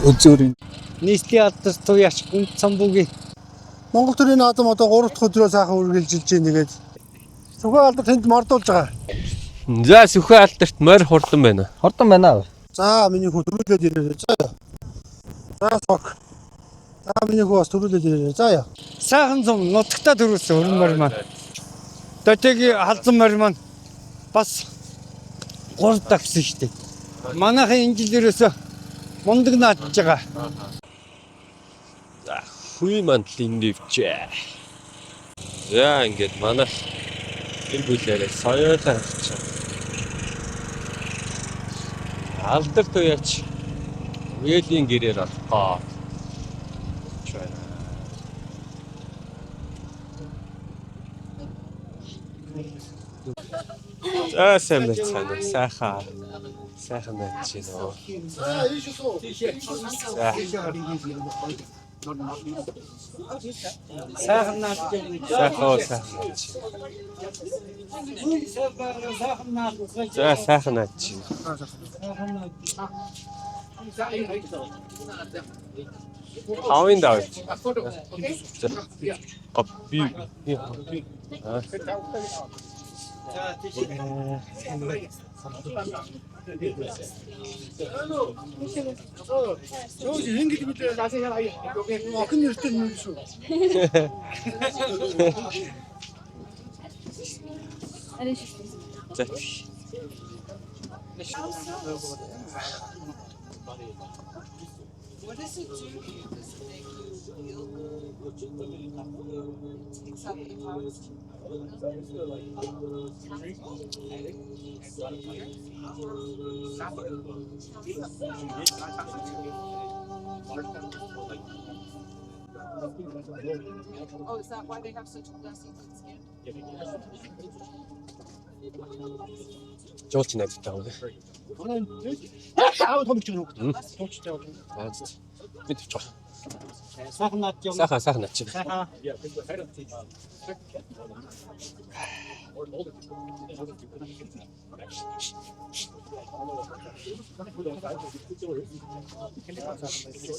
Үзүүрийн нийслэлийн алдар туяач гүн цамбуугийн Монгол төрийн наадам одоо 3 дахь өдрөө сайхан үргэлжилж байна. Тэгээд Сүхбаатар алдар тэнд мордуулж байгаа. За Сүхбаатар алдарт морь хурдан байна. хурдан байна. За миний хүү төрүүлээд ирээ. За сок. За миний хүү бас төрүүлээд ирээ. За яа. сайхан зам нутагтаа төрүүлсэн хөрөн морь маань. Дөтэгийн халзан морь маань бас 3 дахь гэсэн шүү дээ. Манайхын энэ жил ерөөсө мундаг наадж байгаа. За хүй мандлын нэвчээ. За ингээд манай гэр бүлээрээ соёолоо харчих. Алдар туяач үелийн гэрээр алхаа. За сайн байна. Сайхан байж гинөө. Сайхан наадж За сайхан наадж. Хавын давж. Копи. Жоо ингэж мэдээ засаа яа. Охин нэртэй юм шүү. За. What does it do if this make you feel good? It takes out the toxins. Oh, is that why they have such glassy skin? Жуулч найдтай байгаа. Аав томч гэнэ хөө. Туучтай байна. Мэдвч байгаа. сайхан наадж юм. Сайхан наач. Сайхан.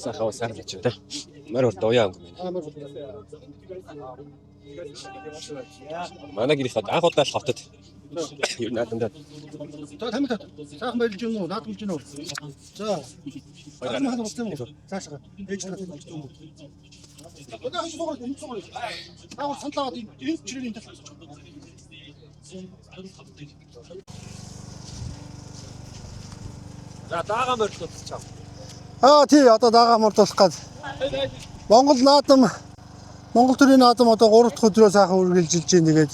Сайхан наач та. Мөр дууяа юм. Манай гэрийнхээ анх удаа л хавтад. Юу наадамдаа. За тамид сайхан байлж юм уу? Наадмж гэнэ үү? За. Ахмад болсон юм уу? Цаашгаа. Ээж татаж болж юм уу? Одоо хаш сугаар энэ сугаар. Аа саналаад энэ чирээний талаас. За даага морьлуулчих чам. Тий одоо дагаа мордуулах гээд. Монгол төрийн наадам одоо 3 дахь өдрөө сайхан үргэлжилж байна. Тэгээд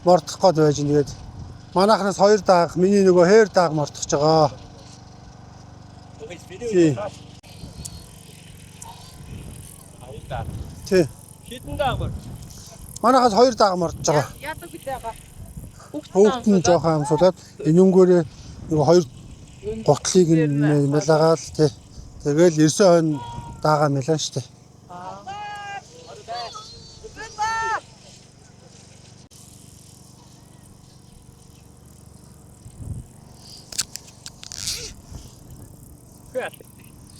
мордох гээд байж байна. Тэгээд манайхнаас 2 дааг, миний нөгөө хээр дааг мордох байгаа. Тий. Хитэн даага морь. Манайхаас 2 дааг мордож байгаа. Яадаг гэдэг байгаа. Хүүхэд нь жоохон амсуулаад энэнгүүрээ нөгөө 2 гутлыг нь мэлаагаал тий. Тэгэл 9 хойно даага мэлэн штэ.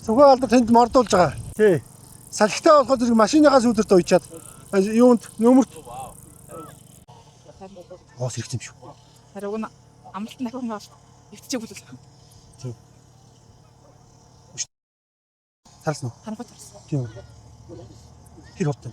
Сүхбаатар алдар тэнд мордуулж байгаа. Тий. Салхитай болоход зэрэг машиныхаас үүдэрт уйчаад юунд нөмөрт хоос ирэх юм шүү. Харин амлалт нахин гал өвчөөг үлээ. Тий. Тарсан уу? Хангат тарсан. Тийм. Хэр хоттой.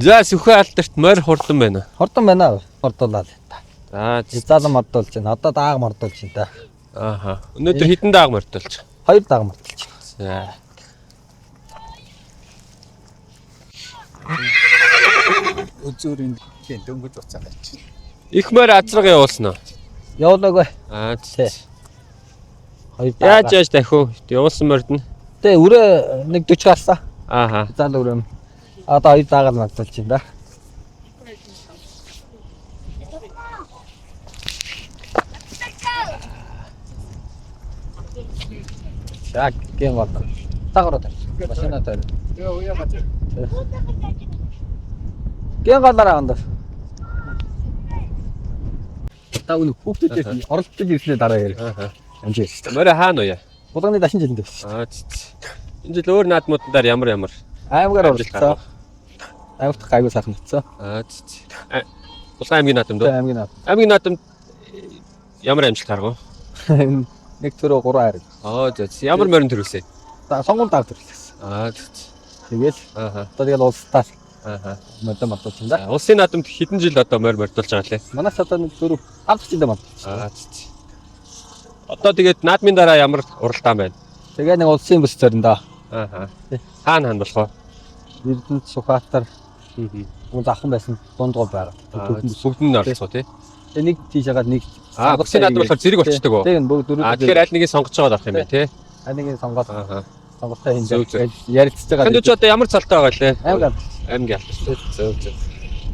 За Сүхбаатар алдарт морь хурдан байна. Хурдан байна. Мордуулаад. За Залан мордуулж байна. Одоо даага мордуулж байна та. ааха. Өнөөдөр хитэн даага мордуулж. 2 даага мордуулж За. байна. Үзүүрийн дөнгөж уцаа гарч. Их морь азраг явуулсан уу? Явуулаагүй. Тий. 2 даага. Яаж дахив? Явуулсан морьд нь. Тэ үрээ 1:40 гарсан. Ааха. Зал үрээ. Одоо 2 даага л мордуулж байна да. Яг гэн гол. Таграад байна. Машинатай. Гэн голаараа ондоо. Та өнө хүүхдүүд оролцож ирснээр дараа ярив. Амжиж. Морь хаана уу яа? Булганы дашин жилэндээ. Энэ жил өөр наадмуудаар ямар Аймгаар оролцсон. Аймагт гайгүй сайхан утсан. Булган аймгийн наадамд уу? Аймгийн наад. Аймгийн наадамд ямар амжилт гаргав? Нэг төрөө 3 хайр. Ямар морин төрүүлсэн? Сонгуул даар төрлөсөн. Тэгэл одоо тэгэл улстай модон модсон да. Улсын наадамд хэдэн жил одоо морь мордуулж байгаа лээ? Манайс одоо нэг 4 10 жилдээ мод. Одоо тэгээд наадмын дараа ямар уралдаан байна? Тэгээ нэг улсын бүс зориндоо. Хаана болох вэ? Эрдэнэт Сүхбаатар уул ахын байсан дундгой байгаа. Бүгд нь оролцоо тий. Тэгээ нэг тийш хагаад нэг Улсын наадам болохоор зэрэг болчдөг уу? Тэгээ бүгд дөрөв. Тэгэхээр аль нэгийг сонгож байгаа байх юм бэ тий? Аль нэгийг сонгоод сонголтоо хийж ярилцж байгаа. Тэнд ч одоо ямар цалтай байгаа лээ? Аймаг алдартай. Зөв.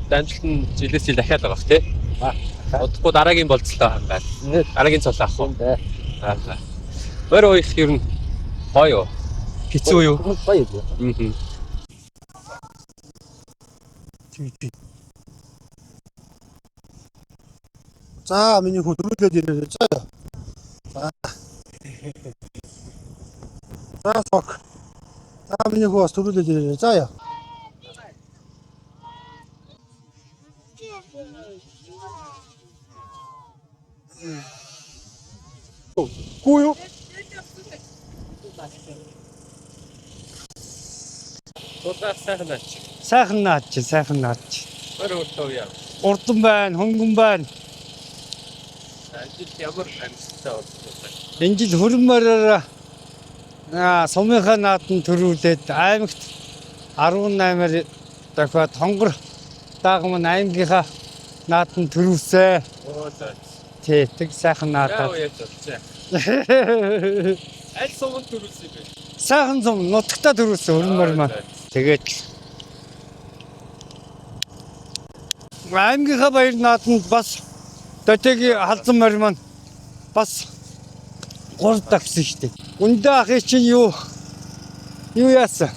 Дамжлт нь жилээс жил дахиад байгаа бах тий. Удахгүй дараагийн болцолтой байгаа юм байна. Дараагийн цол авах уу? Морь уух ер нь гоё юу? Хэцүү юу? Гоё юу? За миний хүн төрүүлээд ирээ. За. За сок. За миний хүн бас төрүүлээд ирээ. За яа. Гүү юу? Сайхан наач. Морь уух яа. Урдан байна, хөнгөн байна. Ажил ямар амжилттай болсон. Энэ жил хөрмөрөөр сумынхаа наадам төрүүлээд аймагт 18-аар дахиад хонгор даагмын аймгийнхаа наадам төрүүлсэн. Тий, тэг сайхан наадам. Аль суманд төрүүлсэн бэ? Сайхан сум нутагтаа төрүүлсэн хөрмөр маань. Тэгээд аймгийнхаа баяр наадамд бас Дөтөгийн халзан морь маань бас 3 тагсан шүү дээ. Үндэ ахын чинь юу яасан?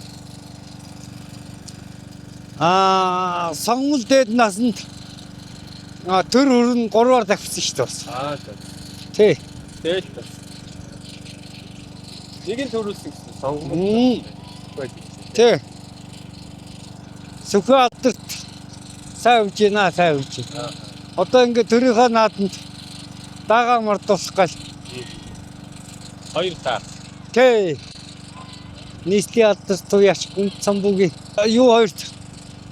Сонгол дээд насанд төр өрн 3-аар давсан шүү дээ. Тий. Нэг нь төрүүлсэн гэсэн сонгол. Тий. Сүхбаатарт сайн үжи. Одоо ингээд төрийнхөө наадамд дагаа мордуулах гал. 2 таа. Тий. Нийслэлийн алдар туяач гүнд самбуугийн юу хоёрт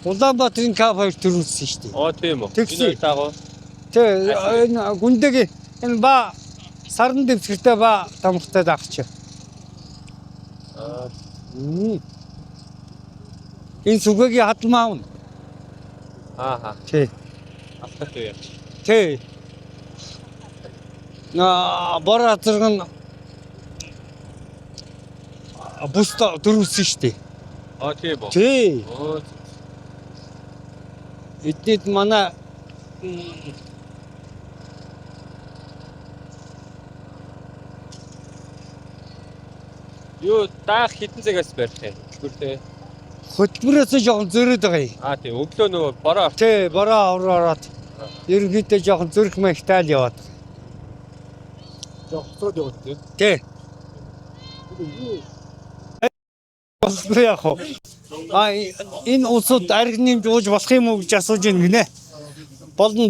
Улаанбаатарын каф хоёр төрүүлсэн шүү дээ. Тийм үү. Тэгсэн. Таагаа. Тий. Энэ гүндэгийн энэ ба сарн дэвсгэртэй ба тамхтай даахч. Энэ сүгэгийн хадмаа авна. Тий. Автат уу яа. Тий. Бора зэрэг бүст төрүүлсэн шүү дээ. Тийм үү. Тий. Эднийд манай Юу даах хитэн цагаас барих юм. Хөтөлбөртэй. хөтөлбөрөөс жоохон зөрөөд байгаа юм. Тийм өглөө нөгөө бороо. Тий, бороо ороод ерөнхийдөө жоохон зүрх магтаал яваад. Зогсоод яваад тийм. Тий. Болов яах вэ? Энэ улсууд ариг нэмж ууж болох юм уу гэж асууж байна гинэ. Болно.